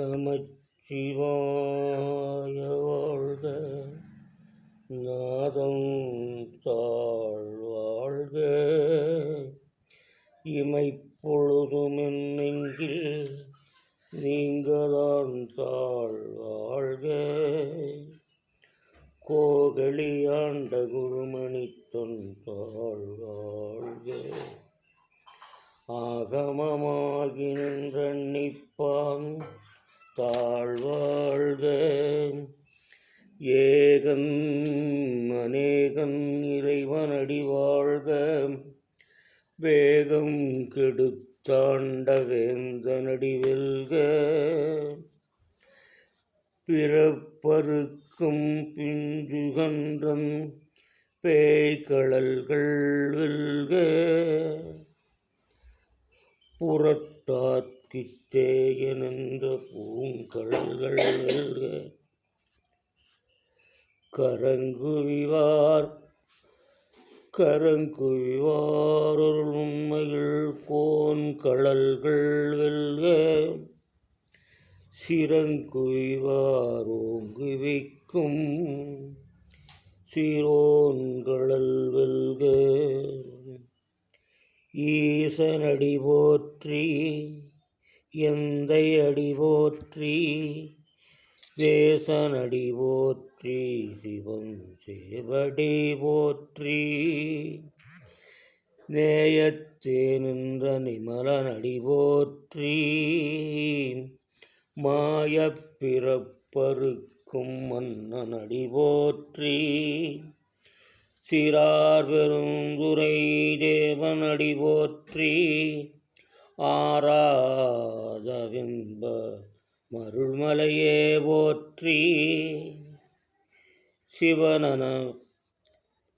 நமச்சிவாய வாழ்க, நாதம் தாழ்வாழ்க. இமைப்பொழுதும் என் நெஞ்சில் நீங்கதான் தாழ்வாழ்க. கோகலியாண்ட குருமணி தொன் தாழ்வாழ்க. ஆகமமாகி நின்ற நிப்பான் தாழ்வாழ்க. ஏகன் அநேகன் இறைவனடி வாழ்க. வேகம் கெடுத்தாண்ட வேந்தனடி வெல்க. பிறப்பருக்கும் பிஞ்சுகன்றன் பேய்கழல்கள் வெல்க. புறத்தாக்கிச்சேயனென்ற பூங்கழல்கள் வெல்க. கரங்குவிவார் உண்மையில் கோன் கழல்கள் வெல்க. சிறங்குவிவார் ஓங்குவிக்கும் சிரோன்கழல் வெல்க. ஈசனடி போற்றி எந்தை அடி போற்றி தேசனடி போற்றி சிவம் சேவடி போற்றி. நேயத்தே நின்ற நிமலனடி போற்றி. மாயப்பிறப்பருக்கும் மன்னனடி போற்றி. சிறார் பெருந்துரை தேவனடி போற்றி. ஆராதவின்ப மருள்மலையே போற்றி.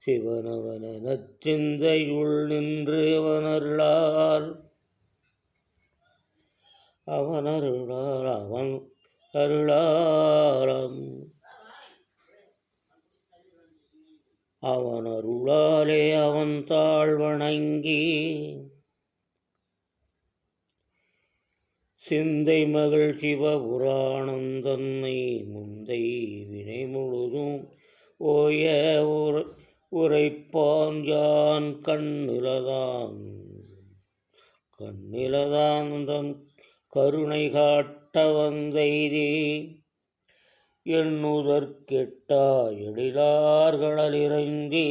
சிவனவனச் சிந்தையுள் நின்று அவன் அருளாலே அவன் தாழ் வணங்கி. சிந்தை மகள் சிவபுராணம் தன்னை முந்தை வினை முழுதும் ஓய உரைப்பான் யான் கண்ணிலதான் தன் கருணை காட்ட வந்தெய்தி. எண்ணுதற்கெட்டா எழிலார்களிறங்கி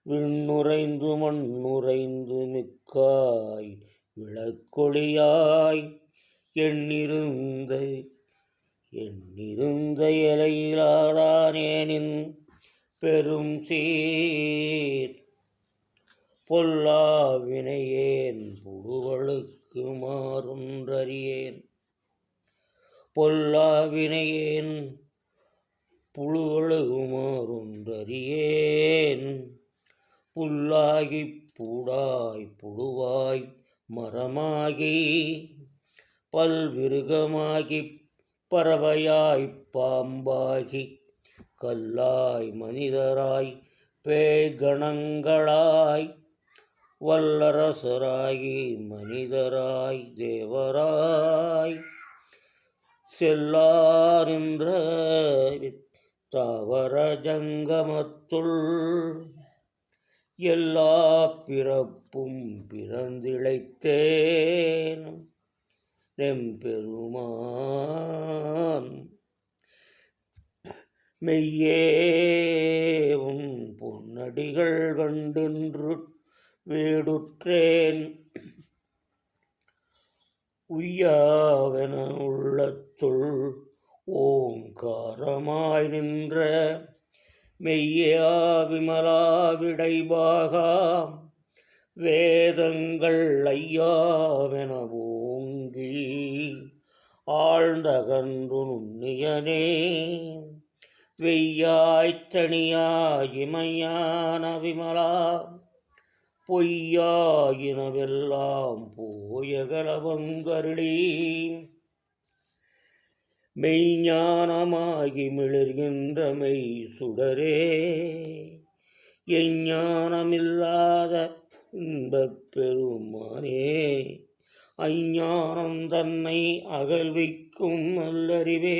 விண்ணுறைந்து மண்ணுறைந்து மிக்காய் விளக்கொளியாய் எண்ணிருந்த எலையிலாதானேனின் பெரும் சீர். பொல்லாவினையேன் புழுவழுக்கு மாறொன்றறியேன். பொல்லாவினையேன் புழுவழுகுமாறொன்றறியேன். புல்லாகிப் பூடாய் புழுவாய் மரமாகி பல்விருகமாகிப் பறவையாய்ப் பாம்பாகி கல்லாய் மனிதராய் பேய்கணங்களாய் வல்லரசராகி மனிதராய் தேவராய் செல்லாரின்ற தாவர ஜங்கமத்துள் எல்லா பிறப்பும் பிறந்திழைத்தேன் எம்பெருமான். மெய்யே உன் பொன்னடிகள் கண்டின்று வீடுற்றேன். உய்யாவென உள்ளத்துள் ஓங்காரமாய் நின்ற மெய்யா விமலா விடைபாகா வேதங்கள் ஐயாவென ஓங்கி ஆழ்ந்தகன்று நுண்ணியனே. வெய்யாய்த் தனியாயிமையான விமலா பொய்யாயினவெல்லாம் போயகலவங்கருளி. மெய்ஞானமாகி மிளிர்கின்ற மெய் சுடரே. எஞ்ஞானமில்லாத இன்பப் பெருமானே அஞ்ஞானந்தன்னை அகல்விக்கும் நல்லறிவே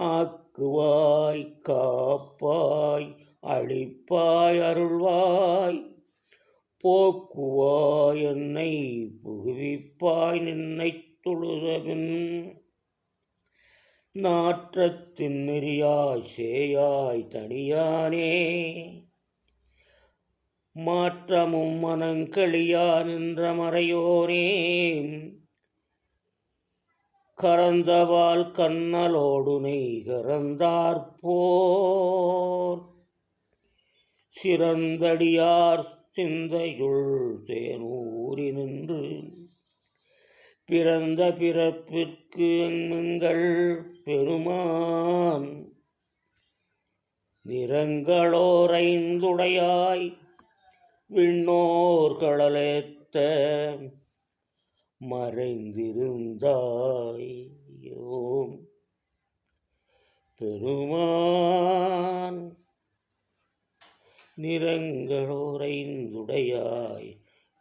ஆக்குவாய் காப்பாய் அழிப்பாய் அருள்வாய் போக்குவாய் என்னை புகுவிப்பாய் நின்னைத் தொழுதபின் நாற்றத்தின் நெறியாய் சேயாய் தனியானே மாற்றமும் மனங்களியா நின்ற மறையோனே கறந்தவால் கண்ணலோடு நெய் கறந்தாற்போர் சிறந்தடியார் சிந்தையுள் தேனூரி நின்று பிறந்த பிறப்பிற்கு எங்கள் பெருமான் நிறங்களோரைந்துடையாய் விண்ணோர் கடலேத்த மறைந்திருந்தாய் ஓம் பெருமான் நிறங்களோரைந்துடையாய்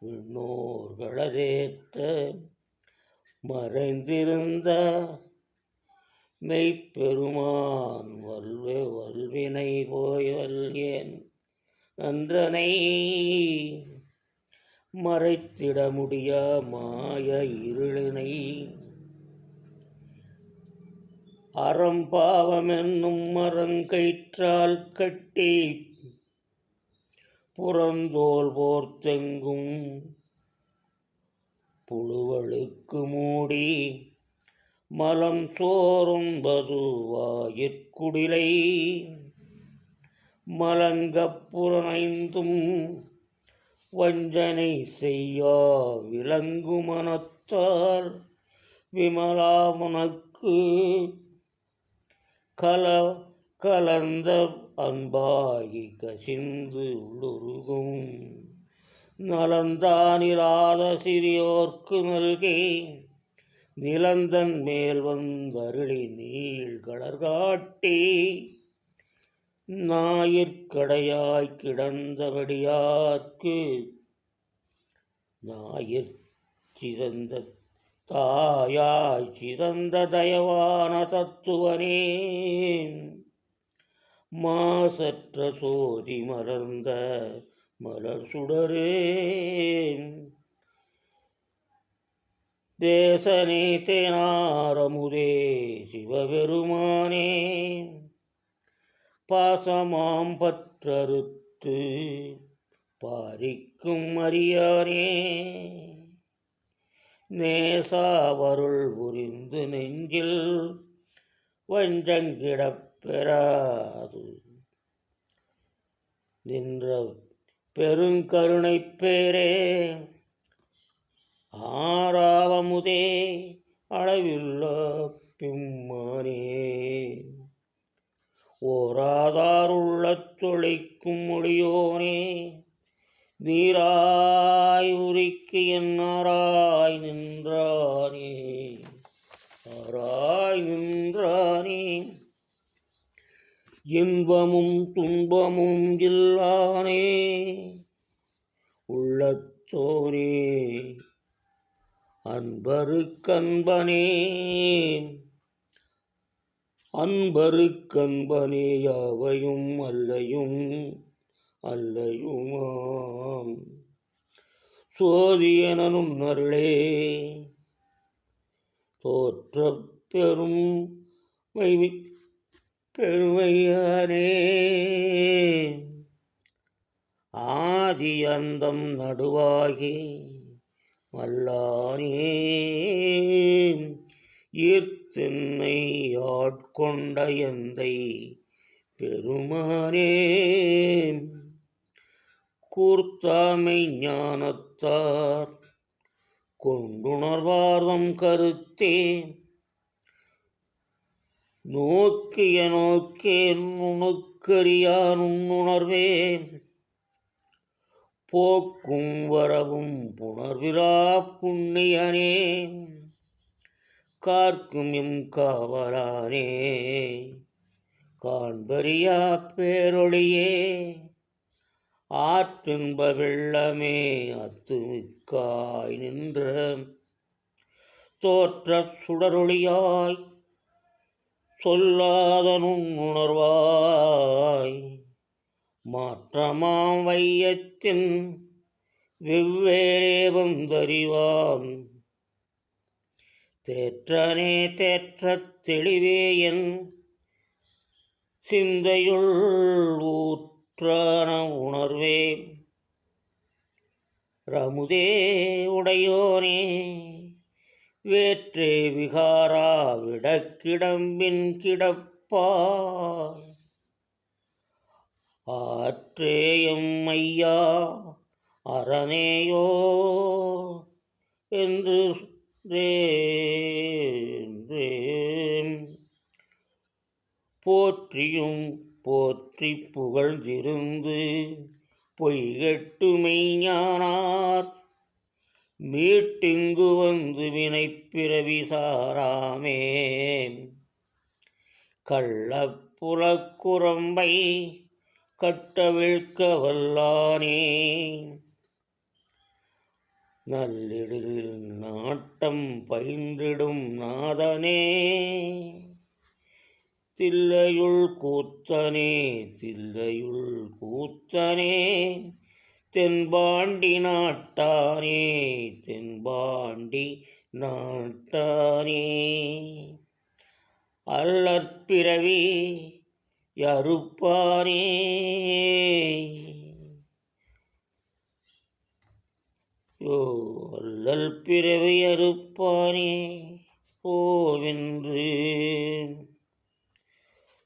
விண்ணோர் கடலேத்த மறைந்திருந்த மெய்ப்பெருமான் வல்வினை போயல்யேன் நன்றனை மறைத்திட முடியா மாய இருளினை அறம்பாவமென்னும் மரங்கயிற்றால் கட்டி புறந்தோல் போர்த்தெங்கும் புழுவழுக்கு மூடி மலம் சோறும்பதுவாயிற்குடிலை மலங்கப்புறனைந்தும் வஞ்சனை செய்யா விலங்கு மனத்தால் விமலாமனக்கு கலந்த அன்பாகி கசிந்து உள்ளுருகும் நலந்தானிலாத சிறியோர்க்கு நல்கே நிலந்தன் மேல் வந்தருளி நீள் கலர்காட்டி ஞாயிற்கடையாய் கிடந்தபடியார்க்கு ஞாயிற்சிறந்த தாயாய் சிறந்த தயவான தத்துவனே மாசற்ற சோதி மலர்ந்த மலர் சுடரே தேசனே தேனாரமுதே சிவபெருமானே பாசமாம் பற்றறுத்து பாரிக்கும் அரியானே நேசாவருள் புரிந்து நெஞ்சில் வஞ்சங்கிடப் பெறாது நின்ற பெருங்கருணைப் பேரே ஆறாவமுதே அளவில்ல பிம்மானே ஓராதாருள்ளத் தொலைக்கும் மொழியோனே நீராய் உரிக்கு என்னாராய் நின்றானே ஆராய் நின்றானே இன்பமும் துன்பமும் இல்லானே உள்ளத்தோனே அன்பருக்கன்பனே அன்பருக்கன்பனே யாவையும் அல்லையும் அல்லையுமாம் சோதியனும் அருளே தோற்ற பெரும் பெருமையானே ஆதி அந்தம் நடுவாகி வல்லானே ஈர்த்தென்னை ஆட்கொண்ட எந்தை பெருமானே கூர்த்தாமை ஞானத்தார் கொண்டுணர்வார்தம் கருத்தே நோக்கிய நோக்கே நுணுக்கறியா நுண்ணுணர்வே போக்கும் வரவும் புணர்விலா புண்ணியனே கார்க்கும் எம் காவலானே காண்பறியா பேரொழியே ஆற்றின்ப வெள்ளமே அத்துமிக்காய் நின்ற தோற்ற சுடரொளியாய் சொல்லாத நுண்ணுணர்வாய் மாற்றமாம் வையத்தின் வெவ்வேறே வந்தறிவான் தேற்றனே தேற்றத் தெளிவே என் சிந்தையுள் ஊற்றான உணர்வே ரமுதே உடையோனே வேற்றே விகாரா விடக்கிடம்பின் கிடப்பாய் ஆற்றேயம் ஐயா அரணேயோ என்று போற்றியும் போற்றி புகழ்ந்திருந்து பொய்கெட்டு மெய்ஞானார் மீட்டிங்கு வந்து வினைப்பிறவி சாராமே கள்ளப்புலக்குரம்பை கட்டவிழ்க்க வல்லானே நல்லிடில் நாட்டம் பயின்றிடும் நாதனே தில்லையுள் கூத்தனே தில்லையுள் கூத்தனே தென்பாண்டி நாட்டானே தென்பாண்டி நாட்டானே அல்லற்பிறவி யறுப்பானே அல்லல் பிறவி அறுப்பானே ஓவென்று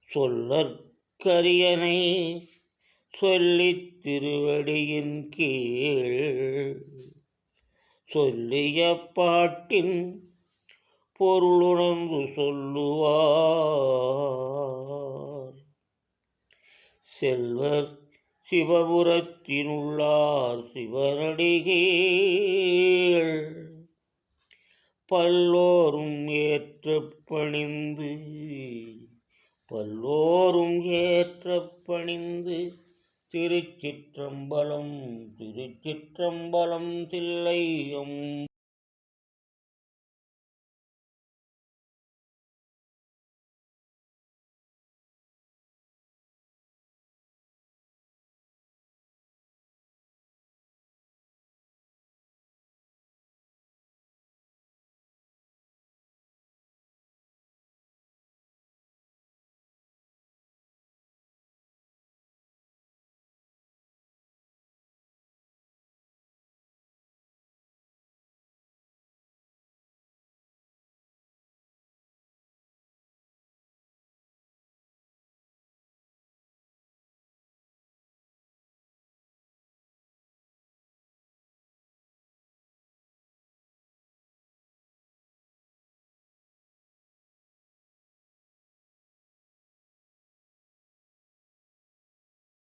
சொல்லற்கரியனை சொல்லித் திருவடியின் கீழ் சொல்லிய பாட்டின் பொருளுணர்ந்து சொல்லுவார் செல்வர் சிவபுரத்தினுள்ளார் சிவனடிகீழ் பல்லோரும் ஏற்றப் பணிந்து திருச்சிற்றம்பலம் திருச்சிற்றம்பலம் தில்லையும்